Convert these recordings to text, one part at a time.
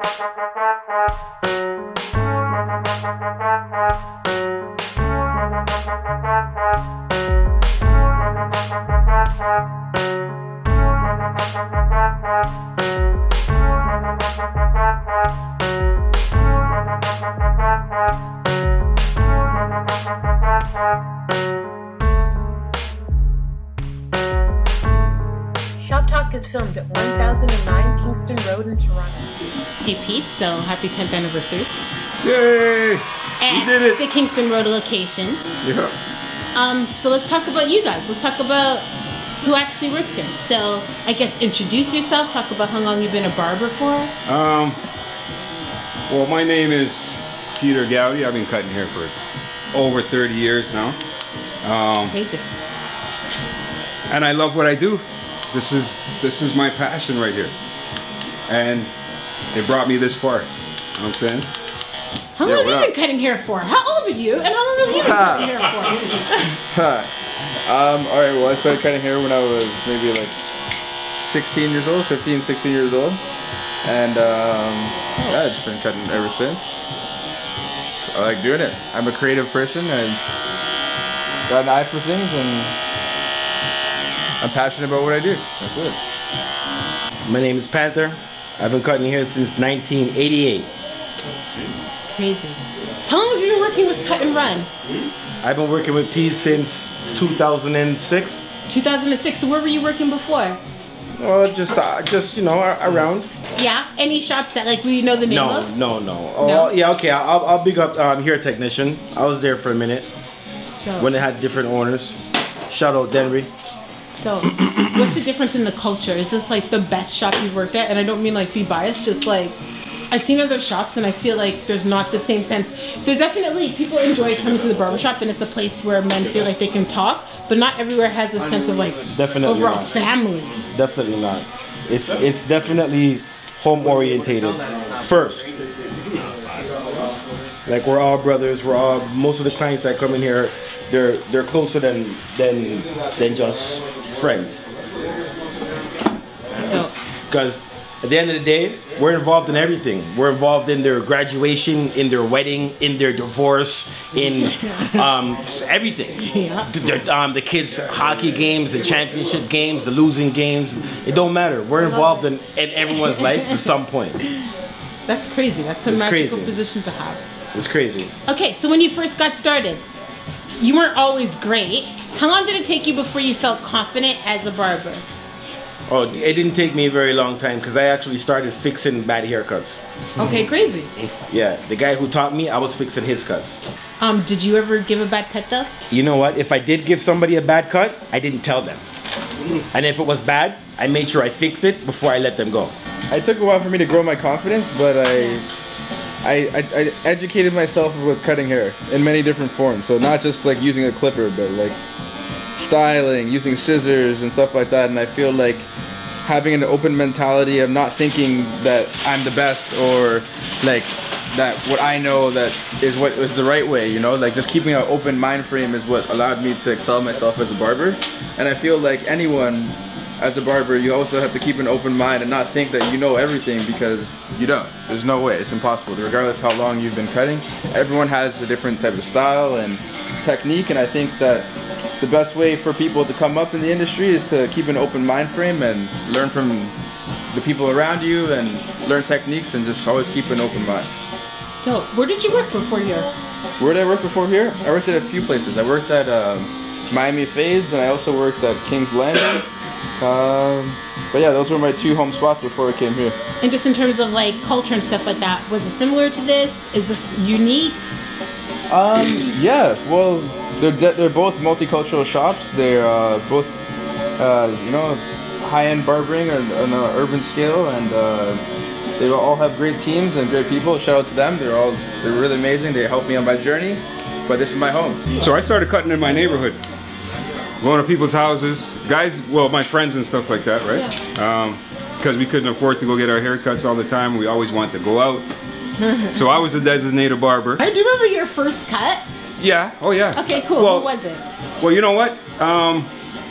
Shop Talk is filmed at 1009 Kingston Road in Toronto. Hey Pete, so happy 10th anniversary. Yay! At we did it! The Kingston Road location. Yeah. So let's talk about you guys. Let's talk about who actually works here. So I guess introduce yourself, talk about how long you've been a barber for. Well, my name is Peter Gowdy. I've been cutting hair for over 30 years now. Crazy. And I love what I do. This is my passion right here. And it brought me this far. You know what I'm saying? How long have you been cutting hair for? How old are you? And how long have you been cutting hair for? Alright, well I started cutting hair when I was maybe like 16 years old, 15, 16 years old. And yeah, I've just been cutting ever since. I like doing it. I'm a creative person and got an eye for things and I'm passionate about what I do. That's it. My name is Panther. I've been cutting hair since 1988. Crazy. How long have you been working with Cut and Run? I've been working with P since 2006. 2006. So where were you working before? Well, just you know, around. Yeah. Any shops that like we know the name of? No. Oh, yeah. Okay. I'll big up Hair Technician. I was there for a minute when it had different owners. Shout out Denry. So, what's the difference in the culture? Is this like the best shop you've worked at? And I don't mean like be biased, just like I've seen other shops and I feel like there's not the same sense. There's definitely, people enjoy coming to the barbershop and it's a place where men feel like they can talk, but not everywhere has a sense of like overall family. Definitely not. It's definitely home orientated first. Like we're all brothers, most of the clients that come in here, they're closer than just friends. Because at the end of the day, we're involved in everything. We're involved in their graduation, in their wedding, in their divorce, in everything. Yeah. The kids' hockey games, the championship games, the losing games. It don't matter. We're involved in everyone's life to some point. That's crazy. That's a magical position to have. It's crazy. Okay, so when you first got started, you weren't always great. How long did it take you before you felt confident as a barber? Oh, it didn't take me a very long time because I actually started fixing bad haircuts. Okay, crazy. Yeah, the guy who taught me, I was fixing his cuts. Did you ever give a bad cut though? You know what? If I did give somebody a bad cut, I didn't tell them. And if it was bad, I made sure I fixed it before I let them go. It took a while for me to grow my confidence, but I educated myself with cutting hair in many different forms. So not just like using a clipper, but like styling, using scissors and stuff like that. And I feel like having an open mentality of not thinking that I'm the best or like that what I know that is what is the right way, you know, like just keeping an open mind frame is what allowed me to excel myself as a barber. And I feel like anyone as a barber, you also have to keep an open mind and not think that you know everything, because you don't. There's no way, it's impossible. Regardless how long you've been cutting, everyone has a different type of style and technique, and I think that the best way for people to come up in the industry is to keep an open mind frame and learn from the people around you and learn techniques and just always keep an open mind. So, where did you work before here? Where did I work before here? I worked at a few places. I worked at Miami Fades and I also worked at King's Landing. But yeah, those were my two home spots before I came here. And just in terms of like culture and stuff like that, was it similar to this? Is this unique? Yeah, well, they're both multicultural shops. They're both, you know, high-end barbering on an urban scale, and they all have great teams and great people. Shout out to them. They're really amazing. They helped me on my journey. But this is my home. So I started cutting in my neighborhood, going to people's houses, guys, well, my friends and stuff like that, right? Yeah. Because we couldn't afford to go get our haircuts all the time. We always wanted to go out. So I was a designated barber. I do remember your first cut. Yeah, oh yeah. Okay, cool. Well, what was it? Well, you know what?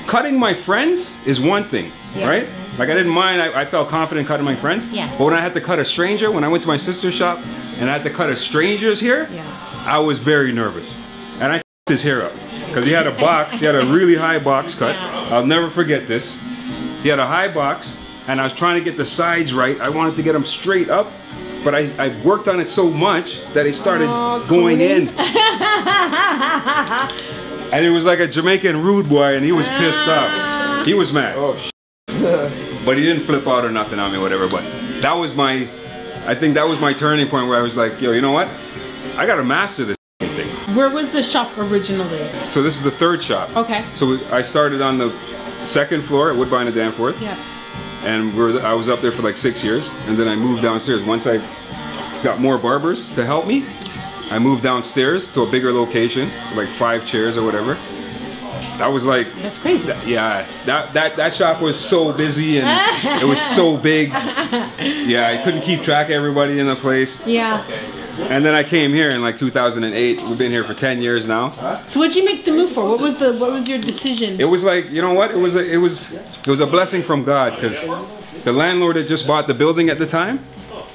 Cutting my friends is one thing, right? Like I didn't mind, I felt confident cutting my friends. Yeah. But when I had to cut a stranger, when I went to my sister's shop and I had to cut a stranger's hair, I was very nervous. And I f***ed his hair up. Because he had a box, he had a really high box cut. I'll never forget this. He had a high box and I was trying to get the sides right. I wanted to get them straight up. But I worked on it so much that it started going in. And it was like a Jamaican rude boy and he was pissed off. He was mad. Oh, but he didn't flip out or nothing on me, whatever. But that was I think that was my turning point where I was like, yo, you know what? I gotta master this thing. Where was the shop originally? So this is the third shop. Okay. So I started on the second floor at Woodbine and Danforth. Yeah. And I was up there for like 6 years. And then I moved downstairs. Once I got more barbers to help me, I moved downstairs to a bigger location, like 5 chairs or whatever. That was like, that's crazy. Yeah, that shop was so busy and it was so big. Yeah, I couldn't keep track of everybody in the place. Yeah. And then I came here in like 2008. We've been here for 10 years now. So what'd you make the move for? What was your decision? It was like, you know what? It was a blessing from God because the landlord had just bought the building at the time.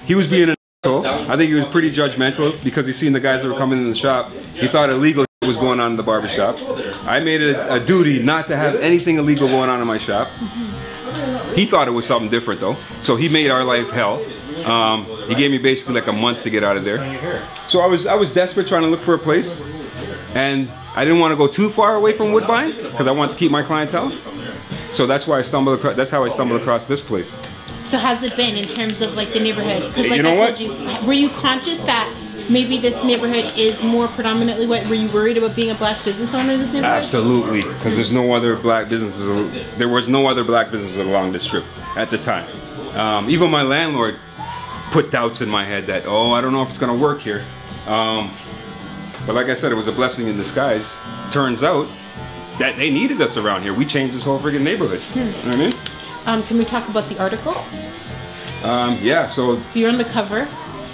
He was being an asshole. I think he was pretty judgmental because he seen the guys that were coming in the shop. He thought illegal was going on in the barbershop. I made it a duty not to have anything illegal going on in my shop. He thought it was something different though. So he made our life hell. He gave me basically like a month to get out of there. So I was desperate trying to look for a place. And I didn't want to go too far away from Woodbine because I wanted to keep my clientele. So that's why that's how I stumbled across this place. So how's it been in terms of like the neighborhood? Like you know what? Were you conscious that maybe this neighborhood is more predominantly white? Were you worried about being a black business owner in this neighborhood? Absolutely, because there was no other black businesses along this strip at the time. Even my landlord put doubts in my head that, oh, I don't know if it's gonna work here. But like I said, it was a blessing in disguise. Turns out that they needed us around here. We changed this whole friggin' neighborhood. You know what I mean? Can we talk about the article? Yeah, so you're on the cover.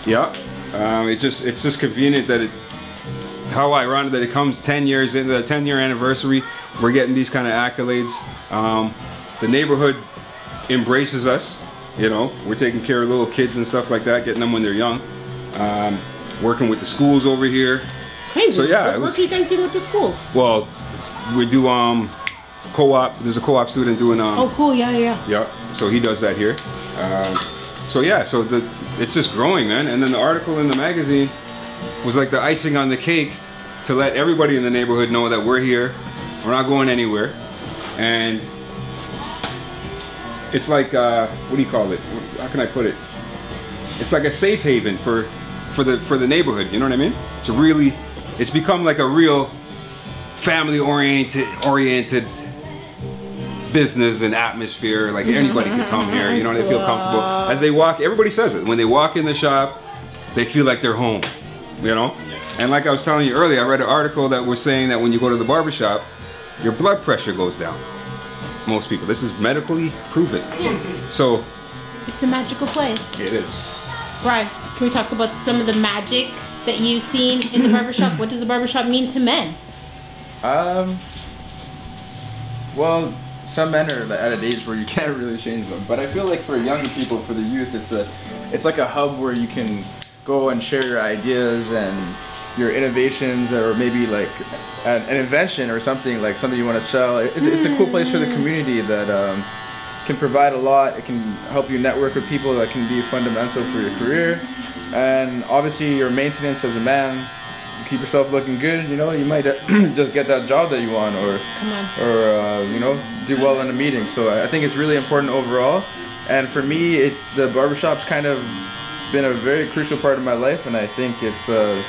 Yeah. It's just convenient that how ironic that it comes 10 years into the 10-year anniversary. We're getting these kind of accolades. The neighborhood embraces us. You know, we're taking care of little kids and stuff like that, getting them when they're young. Working with the schools over here. Hey, so yeah, what are you guys doing with the schools? Well, we do co-op. There's a co-op student doing oh, cool. Yeah. Yeah. So he does that here. So yeah, so it's just growing, man. And then the article in the magazine was like the icing on the cake to let everybody in the neighborhood know that we're here. We're not going anywhere. And it's like, what do you call it? How can I put it? It's like a safe haven for the neighborhood. You know what I mean? It's become like a real family-oriented business and atmosphere. Like anybody can come here, you know, they feel comfortable. As they walk, everybody says it. When they walk in the shop, they feel like they're home, you know? And like I was telling you earlier, I read an article that was saying that when you go to the barbershop, your blood pressure goes down. Most people. This is medically proven. So it's a magical place. It is. Brian, can we talk about some of the magic that you've seen in the barbershop? What does the barbershop mean to men? Well, some men are at an age where you can't really change them, but I feel like for young people, for the youth, it's like a hub where you can go and share your ideas and your innovations, or maybe like an invention or something, like something you want to sell. It's a cool place for the community that can provide a lot. It can help you network with people that can be fundamental for your career, and obviously your maintenance as a man. Keep yourself looking good, you know, you might just get that job that you want, or you know, do well in a meeting. So I think it's really important overall. And for me, the barbershop's kind of been a very crucial part of my life, and I think it's you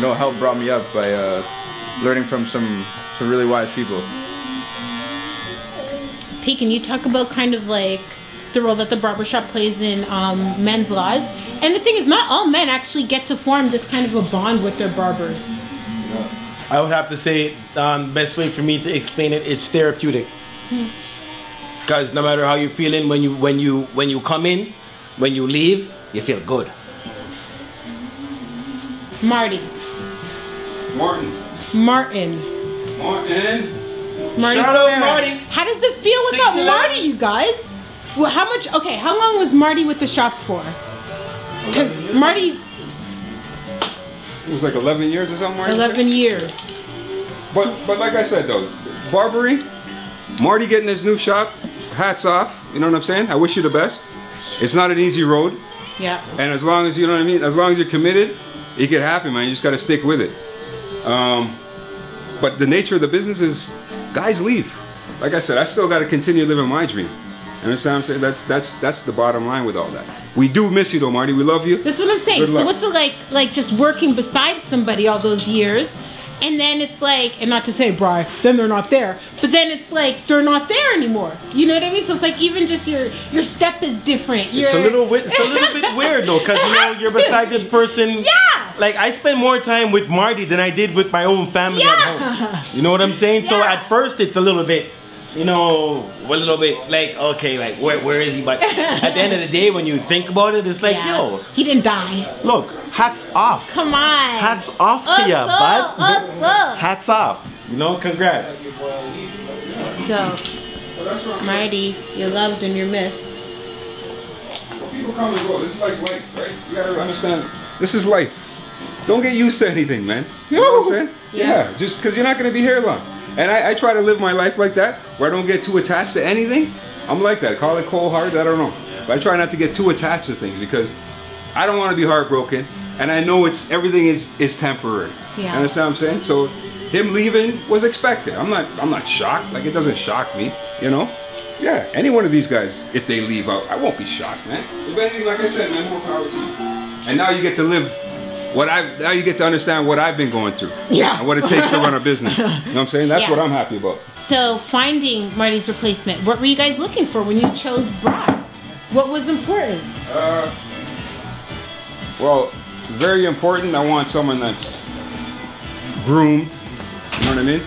know, helped brought me up by learning from some really wise people. P, can you talk about kind of like the role that the barbershop plays in men's lives? And the thing is, not all men actually get to form this kind of a bond with their barbers. I would have to say, the best way for me to explain it, it's therapeutic. Because no matter how you're feeling, when you come in, when you leave, you feel good. Martin. Shout out Marty. How does it feel without Marty, you guys? Well, how much? Okay, how long was Marty with the shop for? Because Marty. It was like 11 years or something. 11 years. But like I said though, barbering, Marty getting his new shop, hats off. You know what I'm saying? I wish you the best. It's not an easy road. Yeah. And as long as, you know what I mean, as long as you're committed, it can happen, man. You just got to stick with it. But the nature of the business is, guys leave. Like I said, I still got to continue living my dream. You understand what I'm saying? That's the bottom line with all that. We do miss you though, Marty. We love you. That's what I'm saying. So what's it like just working beside somebody all those years, and then it's like, and not to say, Bri, then they're not there, but then it's like they're not there anymore. You know what I mean? So it's like even just your step is different. It's a little bit weird though, because you know you're beside this person. Yeah. Like I spend more time with Marty than I did with my own family at home. You know what I'm saying? Yeah. So at first it's a little bit, you know, a little bit like, okay, like where is he? But at the end of the day, when you think about it, it's like, yo, he didn't die. Look, hats off. Come on. Hats off to ya, bud. Hats off. You know, congrats. So, Marty, you're loved and you're missed. People come and go. This is like life, right? You gotta understand. This is life. Don't get used to anything, man. You know what I'm saying? Yeah. Just because you're not gonna be here long. And I try to live my life like that, where I don't get too attached to anything. I'm like that. Call it cold-hearted, I don't know. But I try not to get too attached to things because I don't want to be heartbroken. And I know everything is temporary. Yeah. You understand what I'm saying? So him leaving was expected. I'm not shocked. Like, it doesn't shock me, you know? Yeah, any one of these guys, if they leave out, I won't be shocked, man. If anything, like I said, man, more power to you. And now you get to live now you get to understand what I've been going through. Yeah. And what it takes to run a business. You know what I'm saying? That's what I'm happy about. So finding Marty's replacement, what were you guys looking for when you chose Brock? What was important? Well, very important. I want someone that's groomed. You know what I mean?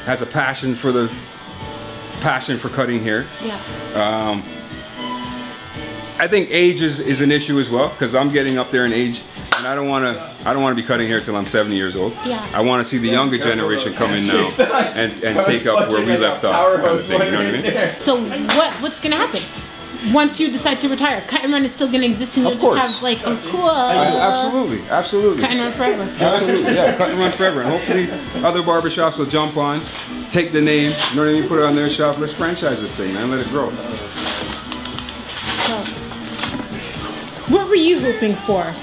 Has a passion for cutting hair. Yeah. I think age is an issue as well, because I'm getting up there in age. And I don't want to be cutting hair till I'm 70 years old. Yeah. I want to see the younger generation come in now and take up where we left off, kind of thing. You know what I mean? So what's gonna happen once you decide to retire? Cut and run is still gonna exist, and you'll just have like a cool. Absolutely. Cut and run forever. Absolutely, yeah. Cut and run forever, and hopefully other barbershops will jump on, take the name. You know what I mean? Put it on their shop. Let's franchise this thing, man. Let it grow. So, what were you hoping for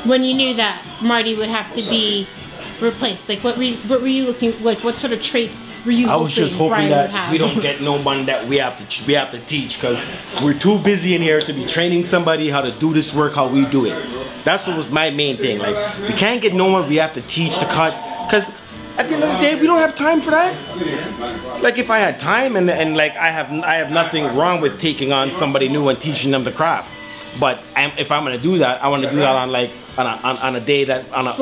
when you knew that Marty would have to be replaced? Like, what were you looking, like, what sort of traits were you hoping? I was just hoping that we don't get no one that we have to teach, because we're too busy in here to be training somebody how to do this work how we do it. That's what was my main thing. Like, we can't get no one we have to teach to cut, because at the end of the day, we don't have time for that. Like, if I had time and like I have nothing wrong with taking on somebody new and teaching them the craft. But if I'm gonna do that, I want to do that on like on a day that's on a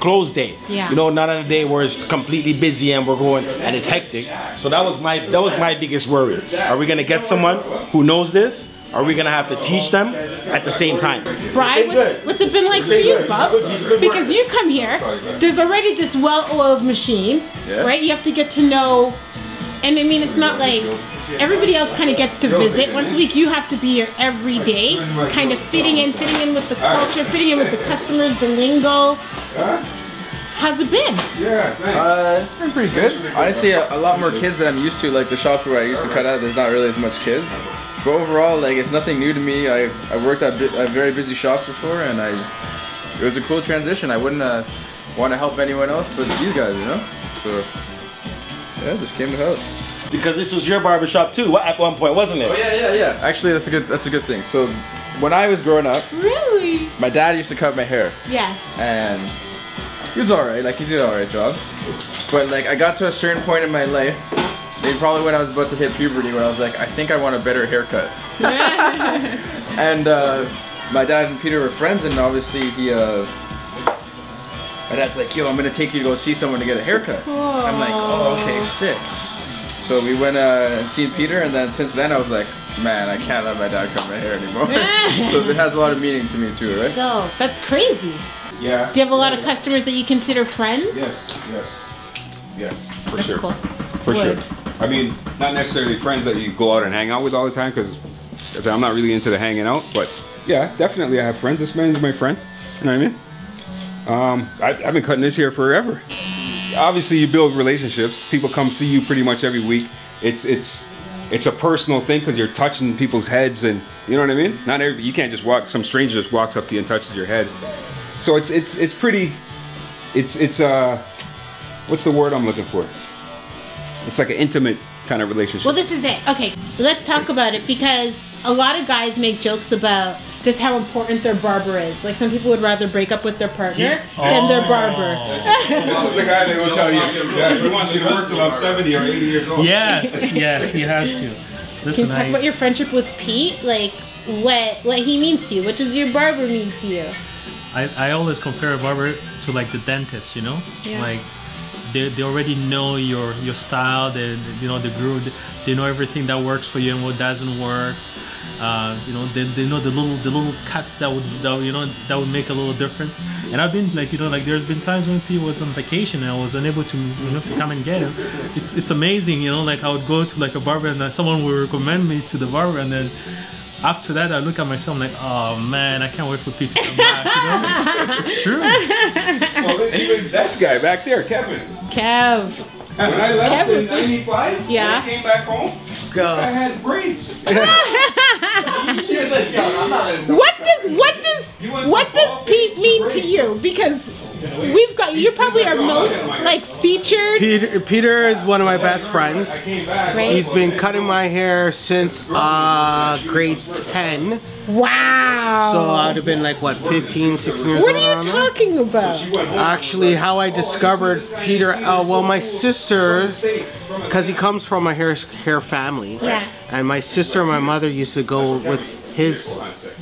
closed day. Yeah. You know, not on a day where it's completely busy and we're going and it's hectic. So that was my biggest worry. Are we gonna get someone who knows this? Are we gonna have to teach them at the same time? Brian, what's it been like for you, Bob? Because you come here, there's already this well-oiled machine, right? You have to get to know, and I mean, it's not like everybody else kind of gets to visit once a week. You have to be here every day, kind of fitting in with the culture, fitting in with the customers, the lingo. How's it been? It's been pretty good. Honestly, a lot more kids than I'm used to. Like the shops where I used to cut out, there's not really as much kids. But overall, like, it's nothing new to me. I worked at very busy shops before, and it was a cool transition. I wouldn't want to help anyone else but these guys, you know? So, yeah, just came to help. Because this was your barbershop too, at one point, wasn't it? Oh yeah. Actually, that's a good thing. So, when I was growing up, really, my dad used to cut my hair. Yeah. And he was alright, like he did an alright job. But like, I got to a certain point in my life, maybe probably when I was about to hit puberty, where I was like, I think I want a better haircut. And my dad and Peter were friends, and obviously my dad's like, yo, I'm gonna take you to go see someone to get a haircut. Aww. I'm like, oh, okay, sick. So we went and seen Peter, and then since then I was like, man, I can't let my dad cut my hair anymore. So it has a lot of meaning to me too, right? Oh, that's crazy. Yeah. Do you have a lot of customers that you consider friends? Yes, for that's sure. Cool. For sure. I mean, not necessarily friends that you go out and hang out with all the time, because I'm not really into the hanging out. But yeah, definitely I have friends. This man's my friend. You know what I mean? I've been cutting this hair forever. Obviously, you build relationships. People come see you pretty much every week. It's a personal thing because you're touching people's heads, and you know what I mean. You can't just walk. Some stranger just walks up to you and touches your head. So it's pretty. It's what's the word I'm looking for? It's like an intimate kind of relationship. Well, this is it. Okay, let's talk about it, because a lot of guys make jokes about just how important their barber is. Like, some people would rather break up with their partner than their barber. This is the guy that will tell you that he wants me to work till I'm 70 or 80 years old. Yes, yes, he has to. Listen, Can you talk about your friendship with Pete? Like, what he means to you? What does your barber mean to you? I always compare a barber to like the dentist, you know? Yeah. Like, they already know your style, they know the groove, they know everything that works for you and what doesn't work. You know, they know the little cuts that would make a little difference. And I've been like, there's been times when Pete was on vacation and I was unable to to come and get him. It's amazing, like I would go to like a barber and then someone would recommend me to the barber, and then after that I look at myself, I'm like, oh man, I can't wait for Pete to come back. It's true. Well, even this guy back there, Kevin. Kev. When I left in '95, yeah, when I came back home, this guy had braids. What does Pete mean to you? Because you're probably our most like featured. Peter is one of my best friends. Right? He's been cutting my hair since grade 10. Wow. So I'd have been like, what, 15, 16 years old? What are you talking about? Actually, how I discovered Peter, well, my sister, because he comes from a hair family. Yeah. And my sister and my mother used to go with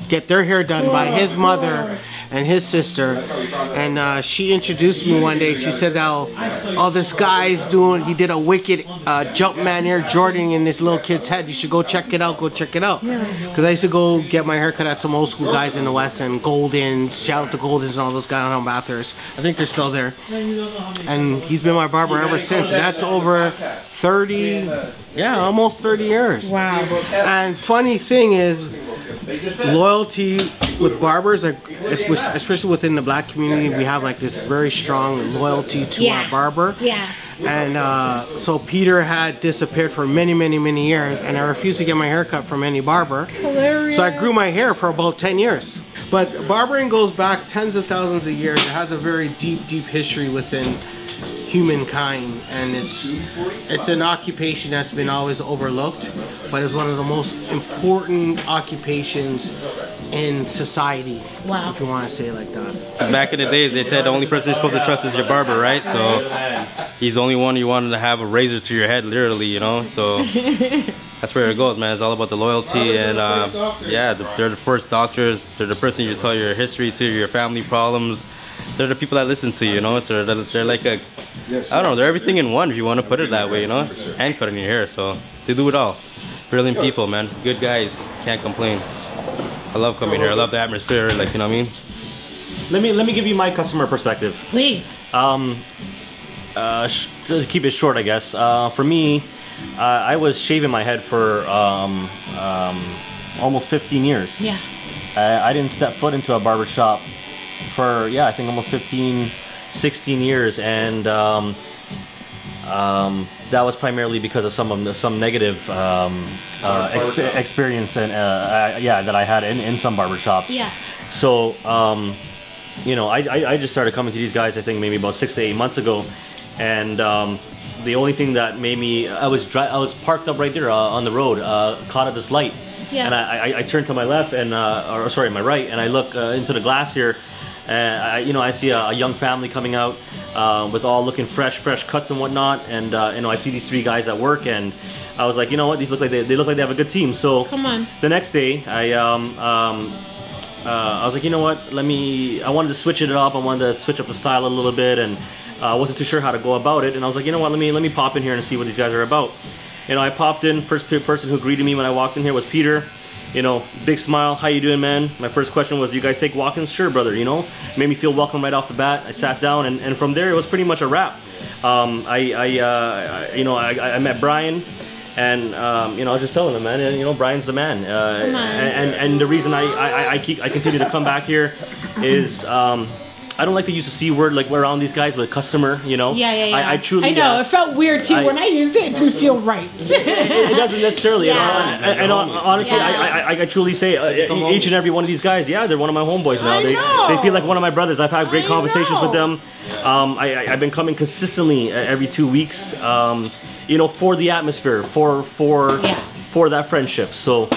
get their hair done by his mother and his sister, and she introduced me one day. She said, oh, this guy's he did a wicked Jumpman Air Jordan in this little kid's head. You should go check it out, Because I used to go get my hair cut at some old school guys in the West End, Goldens, shout out to Goldens and all those guys on Bathurst. I think they're still there. And he's been my barber ever since. And that's over 30, almost 30 years. Wow. And funny thing is, loyalty with barbers, especially within the black community, we have like this very strong loyalty to our barber. Yeah. And so Peter had disappeared for many, many, many years, and I refused to get my hair cut from any barber. Hilarious. So I grew my hair for about 10 years. But barbering goes back tens of thousands of years. It has a very deep, deep history within humankind, and it's an occupation that's been always overlooked, but it's one of the most important occupations in society. Wow. If you want to say it like that. Back in the days, they said the only person you're supposed to trust is your barber, right? So he's the only one you wanted to have a razor to your head, literally, So that's where it goes, man. It's all about the loyalty, and yeah, they're the first doctors. They're the person you tell your history to, your family problems. They're the people that listen to you, So they're like I don't know, they're everything in one, if you want to put it that way, And cutting your hair, so they do it all. Brilliant people, man. Good guys. Can't complain. I love coming here. I love the atmosphere, like, you know what I mean? Let me give you my customer perspective. Please. To keep it short, I guess. For me, I was shaving my head for almost 15 years. Yeah. I didn't step foot into a barber shop for, I think almost 15, 16 years, and that was primarily because of some negative experience and that I had in some barbershops. Yeah. So I just started coming to these guys, I think maybe about 6 to 8 months ago, and the only thing that made me I was parked up right there on the road, caught at this light, and I turned to my left and my right, and I look into the glass here. I see a young family coming out with all looking fresh cuts and whatnot, and I see these 3 guys at work, and I was like, you know what, these look like they look like they have a good team. So come on. The next day, I was like, you know what, I wanted to switch it up. I wanted to switch up the style a little bit, and I wasn't too sure how to go about it. And I was like, you know what, let me pop in here and see what these guys are about. I popped in. First person who greeted me when I walked in here was Peter. you know, big smile. How you doing, man? My first question was, do you guys take walk-ins? Sure, brother. You know, made me feel welcome right off the bat. I sat down, and from there it was pretty much a wrap. You know, I met Brian, and you know, I was just telling him, man, you know, Brian's the man. And the reason I continue to come back here is I don't like to use the C word like we're around these guys, but customer, you know. Yeah. I truly. I know, it felt weird too. When I used it, it didn't feel right. It doesn't necessarily. And honestly, I truly say each and every one of these guys, yeah, they're one of my homeboys now. They feel like one of my brothers. I've had great conversations with them. I've been coming consistently every 2 weeks. You know, for the atmosphere, for that friendship. So,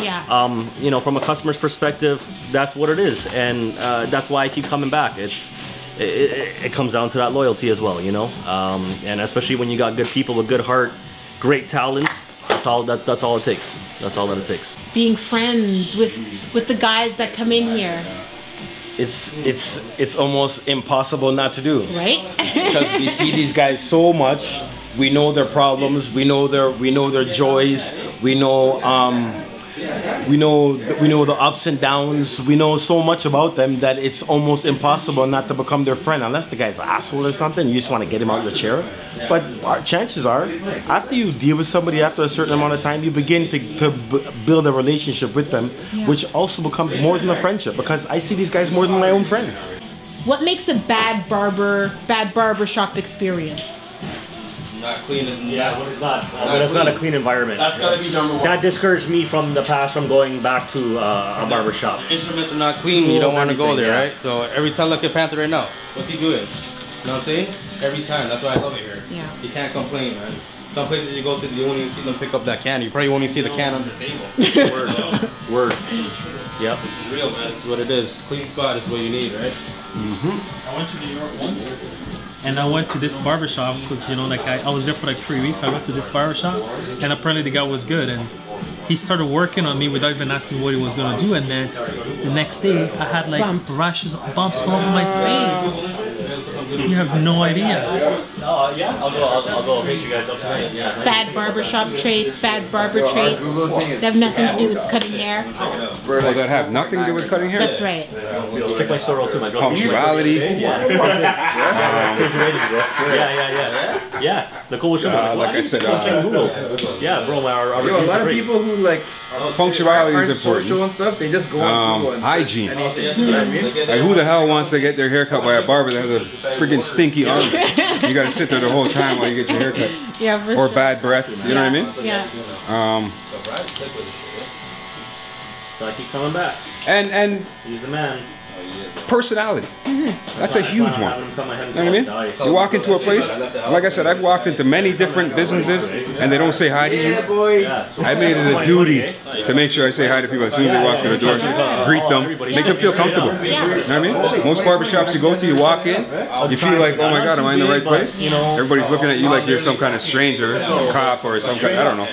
you know, from a customer's perspective, that's what it is, and that's why I keep coming back. It comes down to that loyalty as well, you know, and especially when you got good people with good heart, great talents. That's all it takes. That's all that it takes. Being friends with the guys that come in here. It's almost impossible not to do. Right? Because we see these guys so much. We know their problems. We know their joys. We know the ups and downs. We know so much about them that it's almost impossible not to become their friend, unless the guy's an asshole or something. You just want to get him out of your chair. But our chances are, after you deal with somebody after a certain amount of time, you begin to build a relationship with them, which also becomes more than a friendship, because I see these guys more than my own friends. What makes a bad barbershop experience? Not clean. Yeah, what is that? It's not a clean environment. That's gotta be number one. That discouraged me from the past from going back to a barbershop. Instruments are not clean. You don't want to go there, right? So every time, look at Panther right now. What's he doing? You know what I'm saying? Every time. That's why I love it here. Yeah. You can't complain, man. Some places you go to, you won't even see them pick up that can. You probably won't even see the can on the table. Word. Yep. This is real, man. This is what it is. Clean spot is what you need, right? I went to New York once. And I went to this barbershop because, you know, like I was there for like 3 weeks. I went to this barbershop, and apparently the guy was good. And he started working on me without even asking what he was going to do. And then the next day, I had like rashes, bumps all over my face. You have no idea. Yeah, I'll go meet you guys up there. Yeah. Bad barbershop traits, bad barber traits. They have nothing to do with cutting hair. Well, that have nothing to do with cutting hair? That's right. Check my store too, my girl. Punctuality. Yeah. Nicole was showing like I said, yeah, bro, our a lot of people who like punctuality is important. Social and stuff, they just go on Google and hygiene. Anything, you know what I mean? Like, who the hell wants to get their hair cut by a barber that has a freaking stinky arm? You gotta sit there the whole time while you get your hair cut. Yeah, or bad breath, you know what I mean? Yeah. So I keep coming back. And he's the man. Personality. That's a huge one. You know what I mean? You walk into a place, like I said, I've walked into many different businesses and they don't say hi to you. I made it a duty to make sure I say hi to people as soon as they walk through the door, greet them, make them feel comfortable. You know what I mean? Most barbershops you go to, you walk in, you feel like, oh my God, am I in the right place? Everybody's looking at you like you're some kind of stranger, a cop or some kind, I don't know.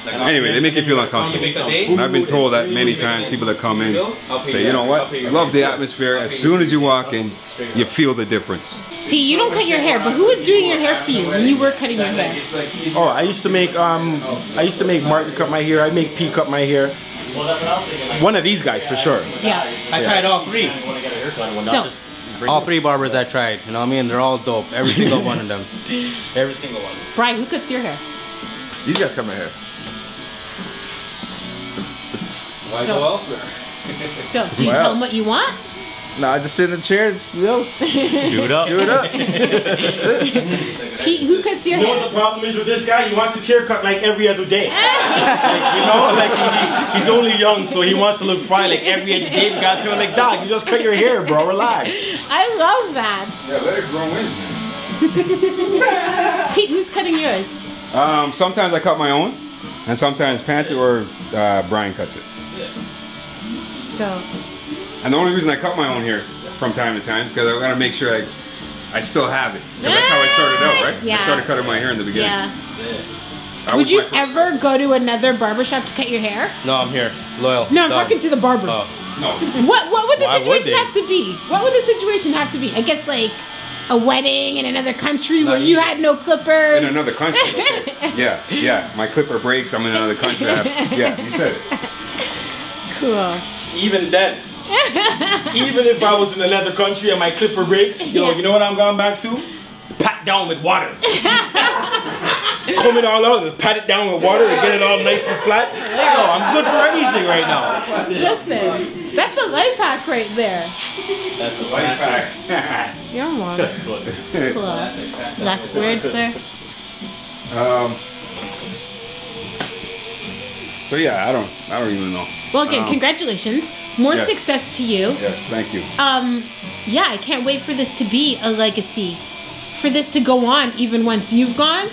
Anyway, they make you feel uncomfortable. And I've been told that many times, people that come in say, you know what, I love the atmosphere. As soon as you walk in, you feel the difference. Pete, you don't cut your hair, but who was doing your hair for you when you were cutting your hair? Oh, I used to make Martin cut my hair. I make Pete cut my hair. One of these guys for sure. Yeah. I tried all three. All three barbers I tried, you know what I mean? They're all dope. Every single one of them. Every single one. Brian, who cuts your hair? These guys cut my hair. Why go elsewhere? So, do you tell them what you want? No, I just sit in the chair and do it up. Do it up. Pete, who cuts your hair? You know what the problem is with this guy? He wants his hair cut like every other day. Like, you know, like he's only young, so he wants to look fine like every other day. We got to him like, dog, you just cut your hair, bro. Relax. I love that. Yeah, let it grow in. Pete, who's cutting yours? Sometimes I cut my own, and sometimes Panther or Brian cuts it. So. And the only reason I cut my own hair from time to time is because I gotta make sure I still have it. Because that's how I started out, right? Yeah. I started cutting my hair in the beginning. Yeah. Would you ever go to another barbershop to cut your hair? No, I'm here. Loyal. No, I'm talking to the barbers. No. What would the situation have to be? What would the situation have to be? I guess like a wedding in another country where you had no clippers. In another country, okay. Yeah. My clipper breaks, I'm in another country. Yeah, you said it. Cool. Even then, even if I was in another country and my clipper breaks, yo, you know what I'm going back to? Pat down with water. Comb it all out and pat it down with water and get it all nice and flat. Yo, I'm good for anything right now. Listen, that's a life hack right there. That's a life hack. You're on. Cool. Last word, sir? So yeah, I don't even know. Well, again, congratulations. More yes. success to you. Yes, thank you. Yeah, I can't wait for this to be a legacy. For this to go on even once you've gone,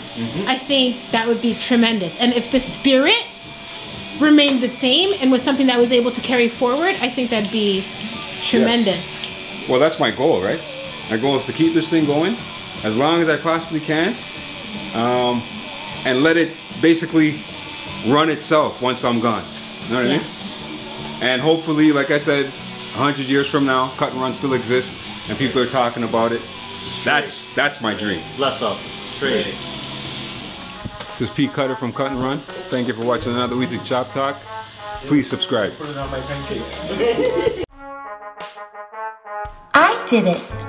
I think that would be tremendous. And if the spirit remained the same and was something that was able to carry forward, I think that'd be tremendous. Yes. Well, that's my goal, right? My goal is to keep this thing going as long as I possibly can, and let it basically run itself once I'm gone. You know what I mean? And hopefully, like I said, 100 years from now, Cut and Run still exists and people are talking about it. That's my dream. Bless up. Straight. This is Pete Cutter from Cut and Run. Thank you for watching another weekly Chop Talk. Please subscribe. I did it.